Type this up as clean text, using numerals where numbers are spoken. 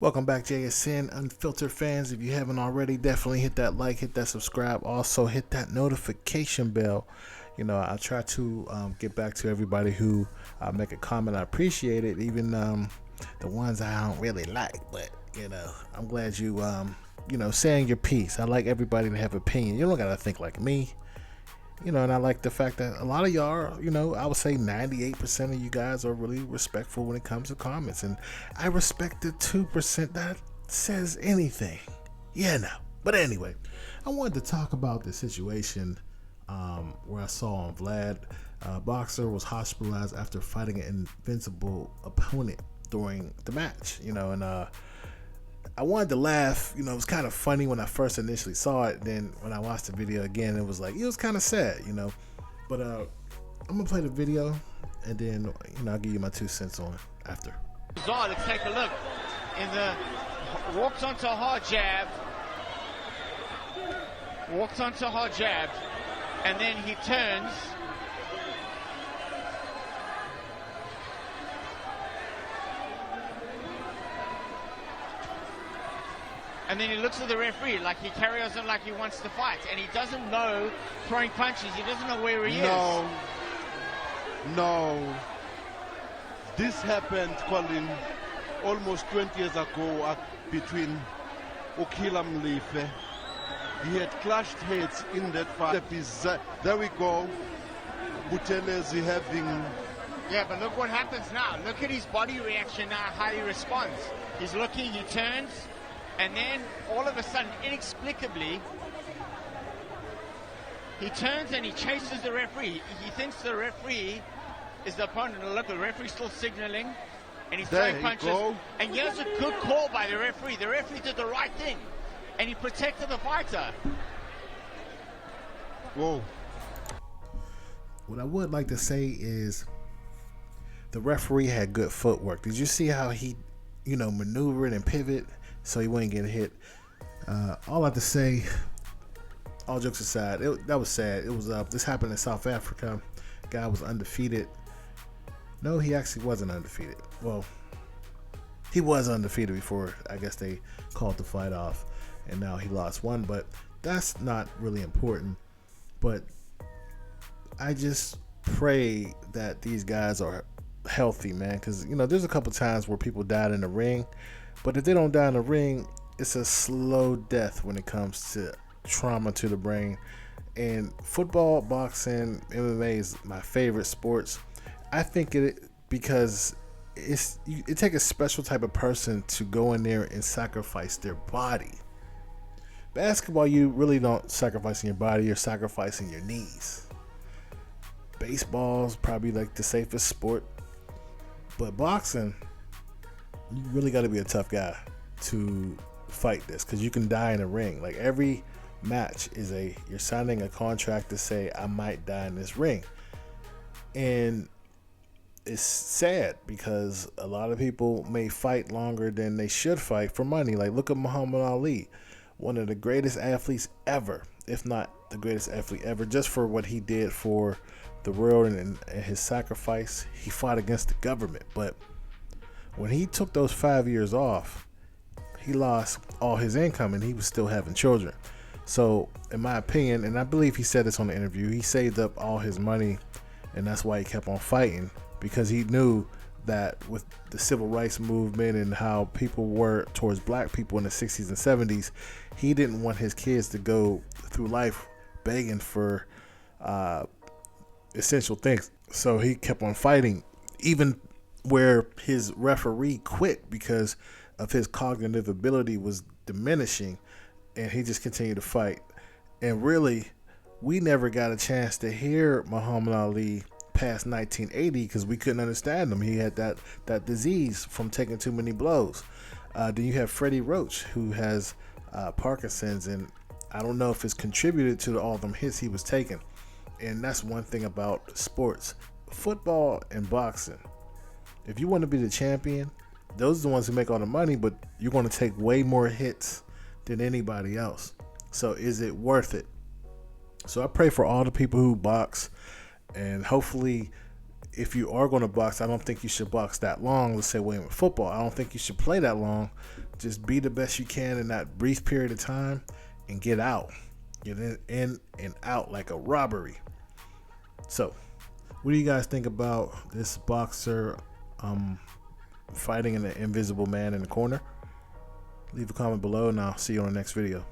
Welcome back, JSN Unfiltered fans. If you haven't already, definitely hit that like, hit that subscribe. Also, hit that notification bell. I try to get back to everybody who make a comment. I appreciate it, even the ones I don't really like. But I'm glad you saying your piece. I like everybody to have opinion. You don't gotta think like me. And I like the fact that a lot of y'all are, I would say 98% of you guys are really respectful when it comes to comments. And I respect the 2% that says anything. Yeah, no. But anyway, I wanted to talk about the situation where I saw on Vlad. Boxer was hospitalized after fighting an invincible opponent during the match, and I wanted to laugh. It was kind of funny when I first initially saw it. Then when I watched the video again, it was kind of sad, But I'm gonna play the video, and then I'll give you my 2 cents on it after. Let's take a look. Walks onto a hard jab. And then he turns. And then he looks at the referee like he carries on like he wants to fight. And he doesn't know throwing punches. He doesn't know where he is. No. This happened, Colin, almost 20 years ago between Okila Mlife. He had clashed heads in that fight. There we go. Buthelezi having... Yeah, but look what happens now. Look at his body reaction now, how he responds. He's looking, he turns. And then, all of a sudden, inexplicably, he turns and he chases the referee. He thinks the referee is the opponent. And look, the referee's still signaling, and he's throwing punches. And here's a good call by the referee. The referee did the right thing, and he protected the fighter. Whoa. What I would like to say is the referee had good footwork. Did you see how he, maneuvered and pivot so he wouldn't get hit? All I have to say, all jokes aside, that was sad. It was this happened in South Africa. Guy was undefeated. No, he actually wasn't undefeated. Well, he was undefeated before I guess they called the fight off, and now he lost one. But that's not really important. But I just pray that these guys are healthy, man, because there's a couple times where people died in the ring. But if they don't die in the ring, it's a slow death when it comes to trauma to the brain. And football, boxing, MMA is my favorite sports. I think because it takes a special type of person to go in there and sacrifice their body. Basketball, you really don't sacrifice your body, you're sacrificing your knees. Baseball's probably like the safest sport. But boxing, you really got to be a tough guy to fight this, because you can die in a ring. Like, every match is you're signing a contract to say, I might die in this ring. And it's sad because a lot of people may fight longer than they should fight for money. Like, look at Muhammad Ali, one of the greatest athletes ever, if not the greatest athlete ever, just for what he did for the world and his sacrifice. He fought against the government, but when he took those 5 years off, he lost all his income and he was still having children. So in my opinion, and I believe he said this on the interview, he saved up all his money, and that's why he kept on fighting, because he knew that with the civil rights movement and how people were towards black people in the 60s and 70s, he didn't want his kids to go through life begging for essential things. So he kept on fighting, even where his referee quit because of his cognitive ability was diminishing, and he just continued to fight. And really, we never got a chance to hear Muhammad Ali past 1980 because we couldn't understand him. He had that disease from taking too many blows. Then you have Freddie Roach, who has Parkinson's, and I don't know if it's contributed to all them hits he was taking. And that's one thing about sports, football and boxing. If you want to be the champion, those are the ones who make all the money, but you're going to take way more hits than anybody else. So is it worth it? So I pray for all the people who box, and hopefully if you are going to box, I don't think you should box that long. Let's say, William, football, I don't think you should play that long, Just be the best you can in that brief period of time and get out. Get in and out like a robbery. So, what do you guys think about this boxer fighting an invisible man in the corner? Leave a comment below and I'll see you on the next video.